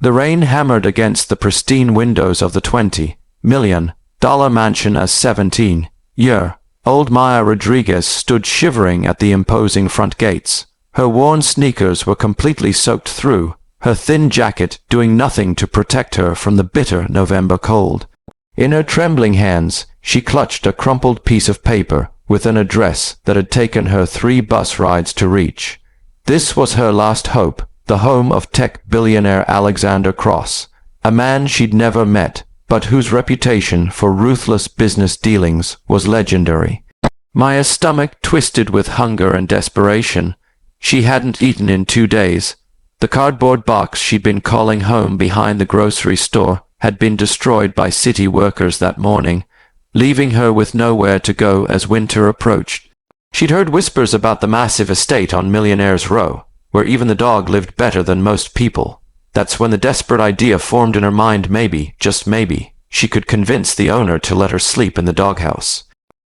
The rain hammered against the pristine windows of the $20 million mansion as 17-year-old Maya Rodriguez stood shivering at the imposing front gates. Her worn sneakers were completely soaked through, her thin jacket doing nothing to protect her from the bitter November cold. In her trembling hands, she clutched a crumpled piece of paper with an address that had taken her 3 bus rides to reach. This was her last hope, the home of tech billionaire Alexander Cross, a man she'd never met, but whose reputation for ruthless business dealings was legendary. Maya's stomach twisted with hunger and desperation. She hadn't eaten in 2 days. The cardboard box she'd been calling home behind the grocery store had been destroyed by city workers that morning, leaving her with nowhere to go as winter approached. She'd heard whispers about the massive estate on Millionaire's Row, where even the dog lived better than most people. That's when the desperate idea formed in her mind maybe, just maybe, she could convince the owner to let her sleep in the doghouse.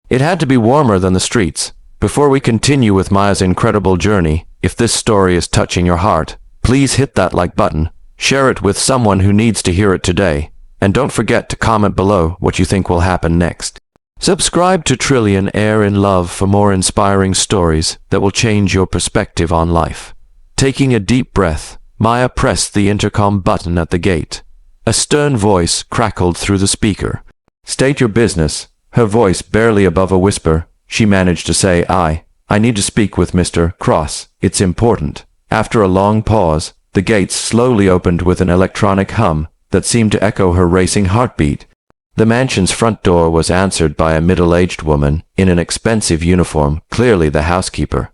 It had to be warmer than the streets. Before we continue with Maya's incredible journey, if this story is touching your heart, please hit that like button, share it with someone who needs to hear it today, and don't forget to comment below what you think will happen next. Subscribe to Trillionaire in Love for more inspiring stories that will change your perspective on life. Taking a deep breath, Maya pressed the intercom button at the gate. A stern voice crackled through the speaker. "State your business." Her voice barely above a whisper, she managed to say, I need to speak with Mr. Cross. It's important." After a long pause, the gates slowly opened with an electronic hum that seemed to echo her racing heartbeat. The mansion's front door was answered by a middle-aged woman in an expensive uniform, clearly the housekeeper.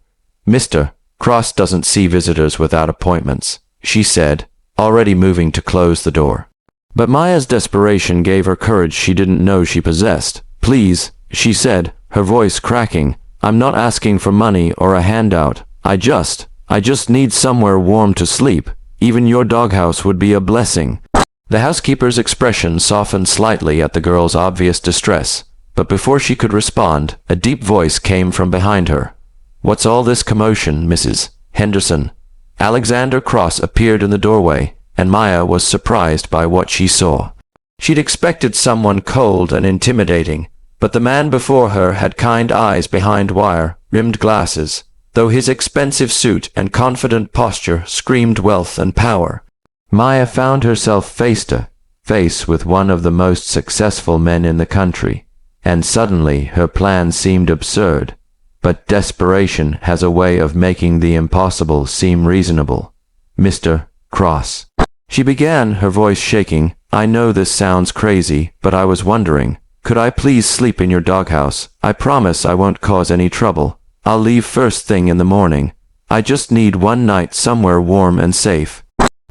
"Mr. Cross doesn't see visitors without appointments," she said, already moving to close the door. But Maya's desperation gave her courage she didn't know she possessed. "Please," she said, her voice cracking, "I'm not asking for money or a handout. I just need somewhere warm to sleep. Even your doghouse would be a blessing." The housekeeper's expression softened slightly at the girl's obvious distress, but before she could respond, a deep voice came from behind her. "What's all this commotion, Mrs. Henderson?" Alexander Cross appeared in the doorway, and Maya was surprised by what she saw. She'd expected someone cold and intimidating, but the man before her had kind eyes behind wire-rimmed glasses, though his expensive suit and confident posture screamed wealth and power. Maya found herself face to face with one of the most successful men in the country, and suddenly her plan seemed absurd. But desperation has a way of making the impossible seem reasonable. "Mr. Cross," she began, her voice shaking, "I know this sounds crazy, but I was wondering, could I please sleep in your doghouse? I promise I won't cause any trouble. I'll leave first thing in the morning. I just need one night somewhere warm and safe."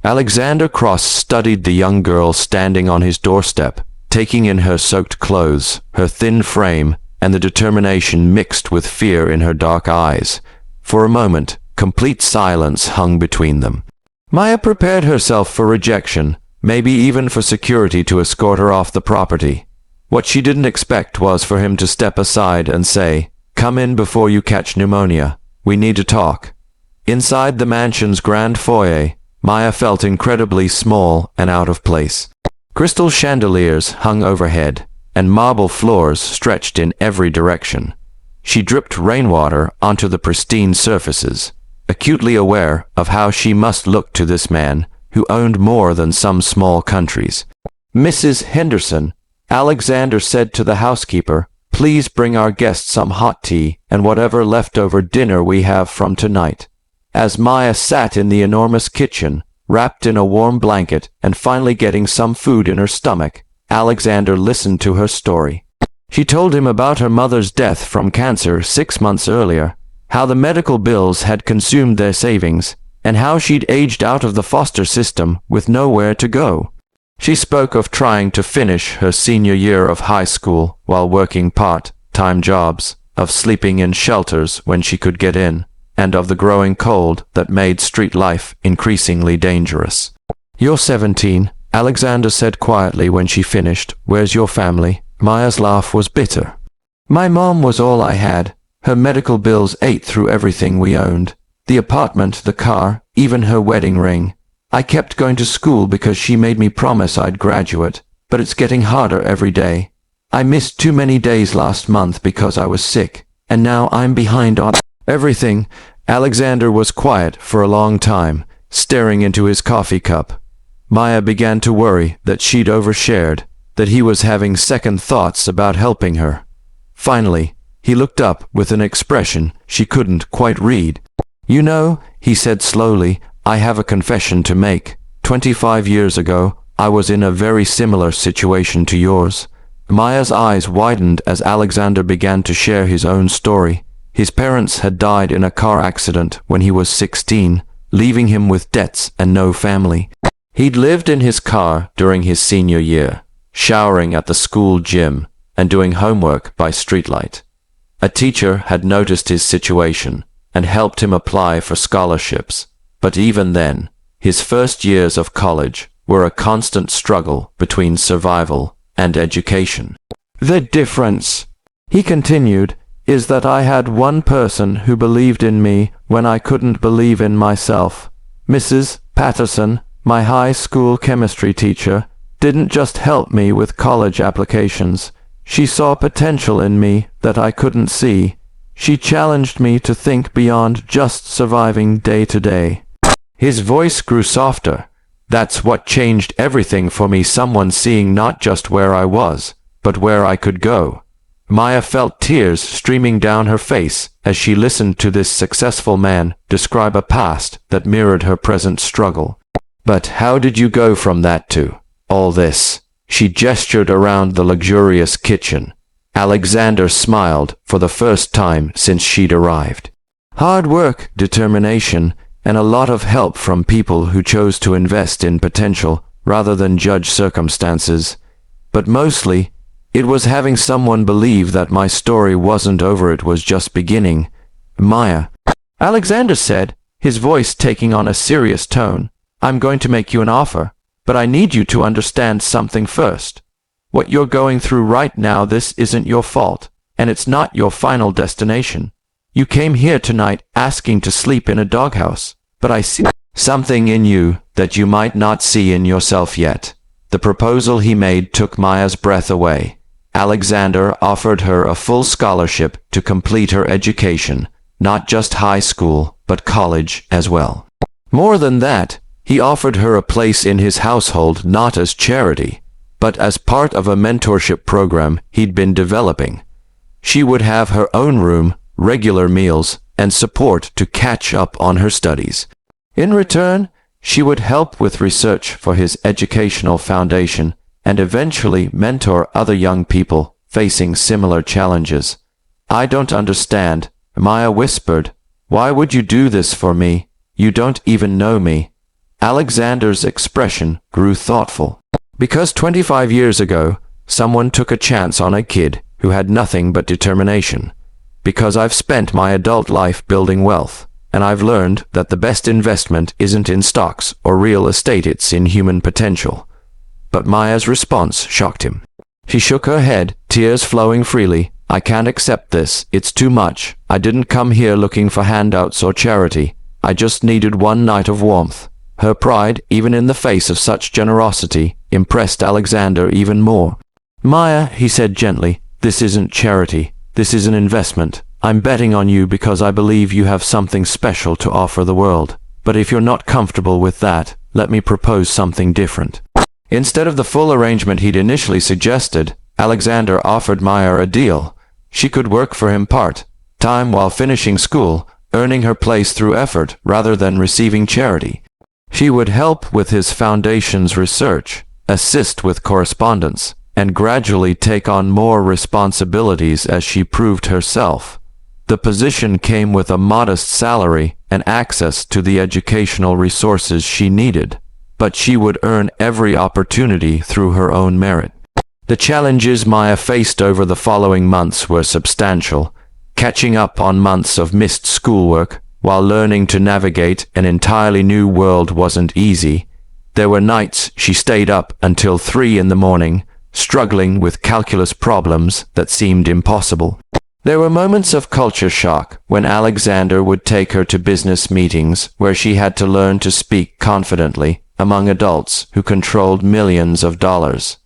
Alexander Cross studied the young girl standing on his doorstep, taking in her soaked clothes, her thin frame, and the determination mixed with fear in her dark eyes. For a moment, complete silence hung between them. Maya prepared herself for rejection, maybe even for security to escort her off the property. What she didn't expect was for him to step aside and say, "Come in before you catch pneumonia. We need to talk." Inside the mansion's grand foyer, Maya felt incredibly small and out of place. Crystal chandeliers hung overhead, and marble floors stretched in every direction. She dripped rainwater onto the pristine surfaces, acutely aware of how she must look to this man who owned more than some small countries. "Mrs. Henderson," Alexander said to the housekeeper, "please bring our guests some hot tea and whatever leftover dinner we have from tonight." As Maya sat in the enormous kitchen, wrapped in a warm blanket and finally getting some food in her stomach, Alexander listened to her story. She told him about her mother's death from cancer 6 months earlier, how the medical bills had consumed their savings, and how she'd aged out of the foster system with nowhere to go. She spoke of trying to finish her senior year of high school while working part-time jobs, of sleeping in shelters when she could get in, and of the growing cold that made street life increasingly dangerous. "You're 17, Alexander said quietly when she finished. "Where's your family?" Maya's laugh was bitter. "My mom was all I had. Her medical bills ate through everything we owned. The apartment, the car, even her wedding ring. I kept going to school because she made me promise I'd graduate, but it's getting harder every day. I missed too many days last month because I was sick, and now I'm behind on everything." Alexander was quiet for a long time, staring into his coffee cup. Maya began to worry that she'd overshared, that he was having second thoughts about helping her. Finally, he looked up with an expression she couldn't quite read. "You know," he said slowly, "I have a confession to make. 25 years ago, I was in a very similar situation to yours." Maya's eyes widened as Alexander began to share his own story. His parents had died in a car accident when he was 16, leaving him with debts and no family. He'd lived in his car during his senior year, showering at the school gym and doing homework by streetlight. A teacher had noticed his situation and helped him apply for scholarships, but even then, his first years of college were a constant struggle between survival and education. "The difference," he continued, "is that I had one person who believed in me when I couldn't believe in myself. Mrs. Patterson, my high school chemistry teacher, didn't just help me with college applications. She saw potential in me that I couldn't see. She challenged me to think beyond just surviving day to day." His voice grew softer. "That's what changed everything for me, someone seeing not just where I was, but where I could go." Maya felt tears streaming down her face as she listened to this successful man describe a past that mirrored her present struggle. "But how did you go from that to all this?" She gestured around the luxurious kitchen. Alexander smiled for the first time since she'd arrived. "Hard work, determination, and a lot of help from people who chose to invest in potential rather than judge circumstances. But mostly, it was having someone believe that my story wasn't over, it was just beginning." "Maya," Alexander said, his voice taking on a serious tone, "I'm going to make you an offer, but I need you to understand something first. What you're going through right now, this isn't your fault, and it's not your final destination. You came here tonight asking to sleep in a doghouse, but I see something in you that you might not see in yourself yet." The proposal he made took Maya's breath away. Alexander offered her a full scholarship to complete her education, not just high school, but college as well. More than that, he offered her a place in his household not as charity, but as part of a mentorship program he'd been developing. She would have her own room, regular meals, and support to catch up on her studies. In return, she would help with research for his educational foundation and eventually mentor other young people facing similar challenges. "I don't understand," Maya whispered. "Why would you do this for me? You don't even know me." Alexander's expression grew thoughtful. "Because 25 years ago, someone took a chance on a kid who had nothing but determination. Because I've spent my adult life building wealth, and I've learned that the best investment isn't in stocks or real estate, it's in human potential." But Maya's response shocked him. She shook her head, tears flowing freely. "I can't accept this. It's too much. I didn't come here looking for handouts or charity. I just needed one night of warmth." Her pride, even in the face of such generosity, impressed Alexander even more. "Maya," he said gently, "this isn't charity. This is an investment. I'm betting on you because I believe you have something special to offer the world. But if you're not comfortable with that, let me propose something different." Instead of the full arrangement he'd initially suggested, Alexander offered Maya a deal. She could work for him part-time while finishing school, earning her place through effort rather than receiving charity. She would help with his foundation's research, assist with correspondence, and gradually take on more responsibilities as she proved herself. The position came with a modest salary and access to the educational resources she needed, but she would earn every opportunity through her own merit. The challenges Maya faced over the following months were substantial, catching up on months of missed schoolwork while learning to navigate an entirely new world wasn't easy. There were nights she stayed up until 3 in the morning, struggling with calculus problems that seemed impossible. There were moments of culture shock when Alexander would take her to business meetings where she had to learn to speak confidently among adults who controlled millions of dollars.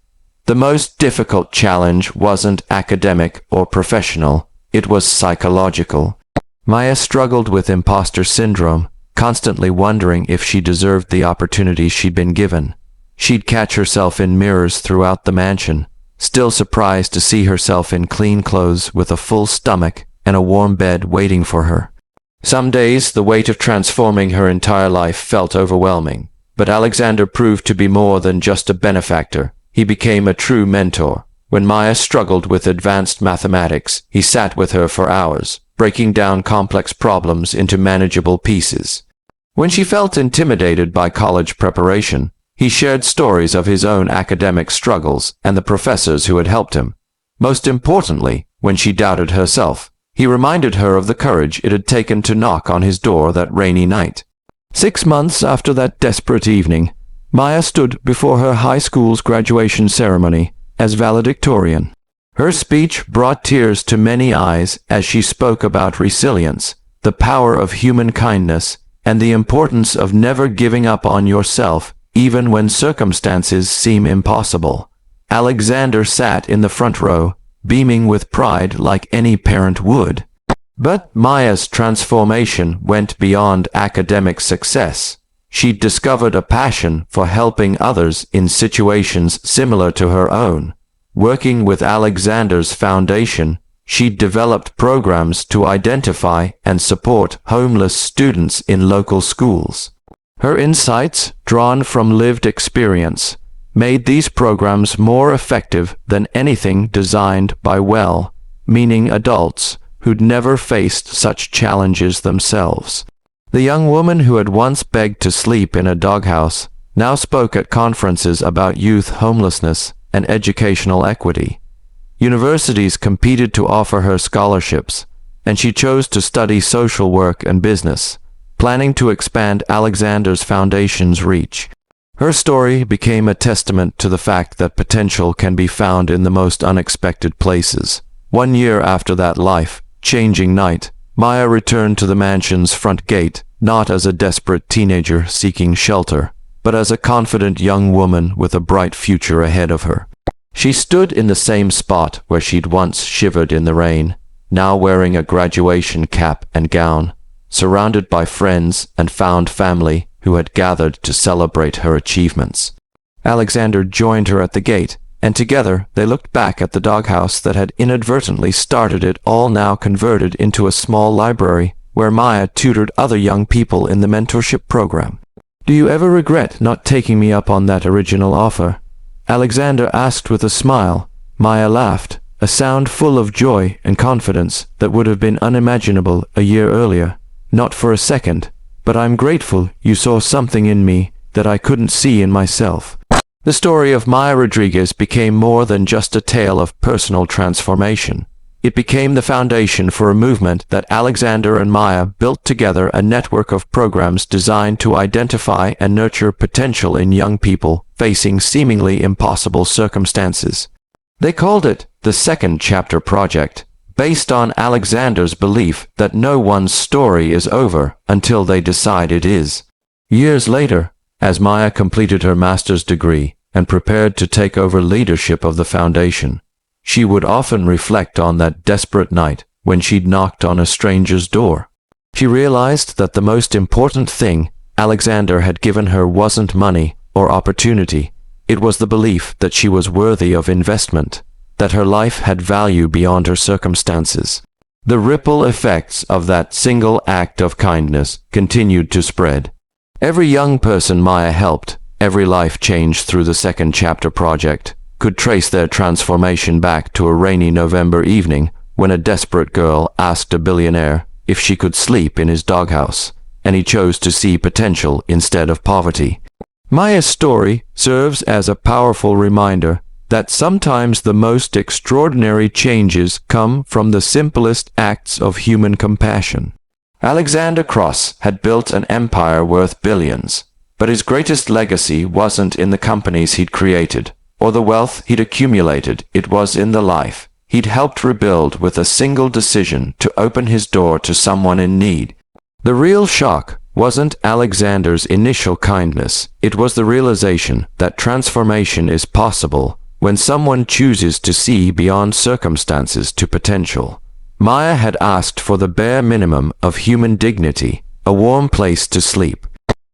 The most difficult challenge wasn't academic or professional, it was psychological. Maya struggled with imposter syndrome, constantly wondering if she deserved the opportunities she'd been given. She'd catch herself in mirrors throughout the mansion, still surprised to see herself in clean clothes with a full stomach and a warm bed waiting for her. Some days, the weight of transforming her entire life felt overwhelming, but Alexander proved to be more than just a benefactor. He became a true mentor. When Maya struggled with advanced mathematics, he sat with her for hours, breaking down complex problems into manageable pieces. When she felt intimidated by college preparation, he shared stories of his own academic struggles and the professors who had helped him. Most importantly, when she doubted herself, he reminded her of the courage it had taken to knock on his door that rainy night. 6 months after that desperate evening, Maya stood before her high school's graduation ceremony as valedictorian. Her speech brought tears to many eyes as she spoke about resilience, the power of human kindness, and the importance of never giving up on yourself even when circumstances seem impossible. Alexander sat in the front row, beaming with pride like any parent would. But Maya's transformation went beyond academic success. She'd discovered a passion for helping others in situations similar to her own. Working with Alexander's foundation, she'd developed programs to identify and support homeless students in local schools. Her insights, drawn from lived experience, made these programs more effective than anything designed by well-meaning adults who'd never faced such challenges themselves. The young woman who had once begged to sleep in a doghouse now spoke at conferences about youth homelessness and educational equity. Universities competed to offer her scholarships, and she chose to study social work and business, planning to expand Alexander's foundation's reach. Her story became a testament to the fact that potential can be found in the most unexpected places. 1 year after that life-changing night, Maya returned to the mansion's front gate, not as a desperate teenager seeking shelter, but as a confident young woman with a bright future ahead of her. She stood in the same spot where she'd once shivered in the rain, now wearing a graduation cap and gown, surrounded by friends and found family who had gathered to celebrate her achievements. Alexander joined her at the gate, and together they looked back at the doghouse that had inadvertently started it all, now converted into a small library where Maya tutored other young people in the mentorship program. "Do you ever regret not taking me up on that original offer?" Alexander asked with a smile. Maya laughed, a sound full of joy and confidence that would have been unimaginable a year earlier. "Not for a second, but I'm grateful you saw something in me that I couldn't see in myself." The story of Maya Rodriguez became more than just a tale of personal transformation. It became the foundation for a movement that Alexander and Maya built together, a network of programs designed to identify and nurture potential in young people facing seemingly impossible circumstances. They called it the Second Chapter Project, based on Alexander's belief that no one's story is over until they decide it is. Years later, as Maya completed her master's degree and prepared to take over leadership of the foundation, she would often reflect on that desperate night when she'd knocked on a stranger's door. She realized that the most important thing Alexander had given her wasn't money or opportunity. It was the belief that she was worthy of investment, that her life had value beyond her circumstances. The ripple effects of that single act of kindness continued to spread. Every young person Maya helped, every life changed through the Second Chapter Project, could trace their transformation back to a rainy November evening when a desperate girl asked a billionaire if she could sleep in his doghouse, and he chose to see potential instead of poverty. Maya's story serves as a powerful reminder that sometimes the most extraordinary changes come from the simplest acts of human compassion. Alexander Cross had built an empire worth billions, but his greatest legacy wasn't in the companies he'd created or the wealth he'd accumulated. It was in the life he'd helped rebuild with a single decision to open his door to someone in need. The real shock wasn't Alexander's initial kindness, it was the realization that transformation is possible when someone chooses to see beyond circumstances to potential. Maya had asked for the bare minimum of human dignity, a warm place to sleep.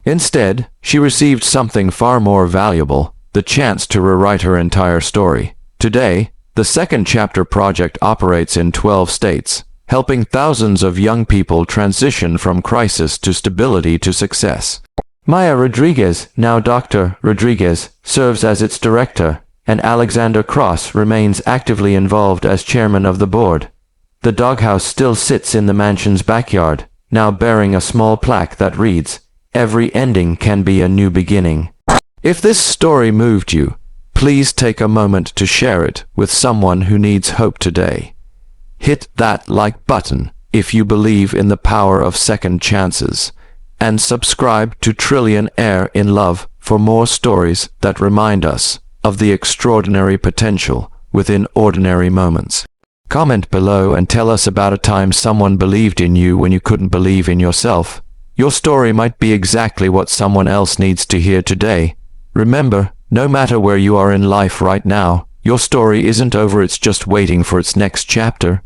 Instead, she received something far more valuable, the chance to rewrite her entire story. Today, the second chapter project operates in 12 states, helping thousands of young people transition from crisis to stability to success. Maya Rodriguez, now Dr. Rodriguez, serves as its director, and Alexander Cross remains actively involved as chairman of the board. The Doghouse still sits in the mansion's backyard, now bearing a small plaque that reads, "Every ending can be a new beginning." If this story moved you, please take a moment to share it with someone who needs hope today. Hit that like button if you believe in the power of second chances, and subscribe to Trillionaire in Love for more stories that remind us of the extraordinary potential within ordinary moments. Comment below and tell us about a time someone believed in you when you couldn't believe in yourself. Your story might be exactly what someone else needs to hear today. Remember, no matter where you are in life right now, your story isn't over, it's just waiting for its next chapter.